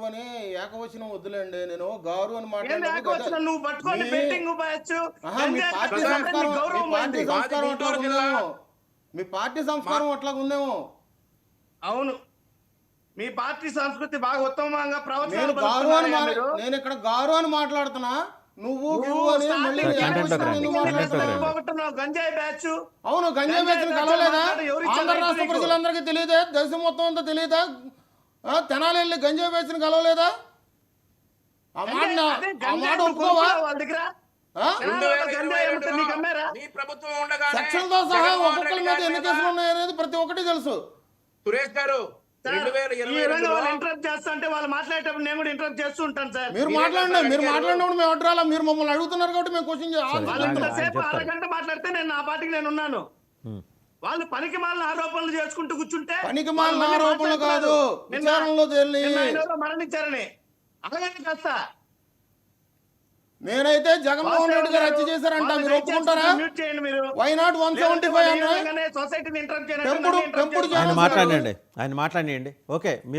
అని ఏకవచనం వద్దులేండి. నేను గారు అని ఏంది మాట్లాడినప్పుడు ఏకవచనం? నువ్వు పట్టుకొని మీ- బెట్టింగ్ బ్యాచ్ మీ పార్టీ సంస్కారం గౌరవం మీ పార్టీ పోయింది. సంస్కారం మాది అట్లా గుంటూరు జిల్లా. ఉందేమో. మీ పార్టీ సంస్కారం అట్లా ఉందేమో. అవును, మీ పార్టీ సంస్కృతి బాగా ఉత్తమంగా నేను ప్రవచనాలు గారు అని పలుకుతున్నారయ్యా మీరు. నేను ఇక్కడ గారు అని మాట్లాడుతున్నా, నువ్వు గివ్వు అని starting మళ్ళీ నుంచి ఏకవచనం starting ఎందుకు నుంచి మాట్లాడుతున్నావు? పోగొట్టున్నావు. గంజాయి బ్యాచ్ అవును, గంజాయి గంజాయి బ్యాచ్ని బ్యాచ్ కలవలేదా? మాట్లాడి ఎవరు ఇచ్చారు ఆంధ్ర రాష్ట్ర నీకు? ప్రజలందరికీ తెలియదా? దేశం మొత్తం అంతా తెలియదా? తెనాలి వెళ్ళి గంజాయి బ్యాచ్ని కలవలేదా? ఆ మాట ఒప్పుకోవా? వాళ్ళ దగ్గర ఆ? 2022 నీకు అమ్మారా? మీ ప్రభుత్వం ఉండగానే సెక్షన్తో సహా జగన్మోహన్ ఒక్కొక్కరి రెడ్డి మీద గారి ఎన్ని మీద కేసులు ఉన్నాయనేది ప్రతి ఒక్కటి తెలుసు. సురేష్ గారు సార్, ఈ విధంగా 2022 వాళ్ళు ఇంటరప్ట్ చేస్తా అంటే వాళ్ళు మాట్లాడేటప్పుడు నేను కూడా ఇంటరప్ట్ చేస్తూ ఉంటాను సార్. మీరు మీరే మాట్లాడండి, కదా మీరు అడిగారు. మాట్లాడినప్పుడు మేము అడ్రాలా, మీరు మమ్మల్ని అడుగుతున్నారు కాబట్టి మేము క్వశ్చన్ వాళ్ళు ఆయన ఇంతసేపు చెప్తారు. అరగంట మాట్లాడితే నేను నా పాటికి నేను ఉన్నాను. వాళ్ళు పనికి మాలిన ఆరోపణలు చేసుకుంటూ కూర్చుంటే పనికి వాళ్ళు మాలిన మళ్ళీ ఆరోపణలు కాదు, మాట్లాడుతున్నారు. విచారణలో తేలి. నిన్న ఆయన ఎవరో మరణించారని అలాగే చేస్తా. నేనైతే జగన్మోహన్ రెడ్డి గారు హత్య చేశారంట, మీరు ఒప్పుకుంటారా? మ్యూట్ చేయండి మీరు. వై నాట్ 175 అన్న సొసైటీని ఇంటరప్ట్ పెంపుడు ఆయన చేయాలి. మాట్లాడండి, ఆయన మాట్లాడండి. ఓకే.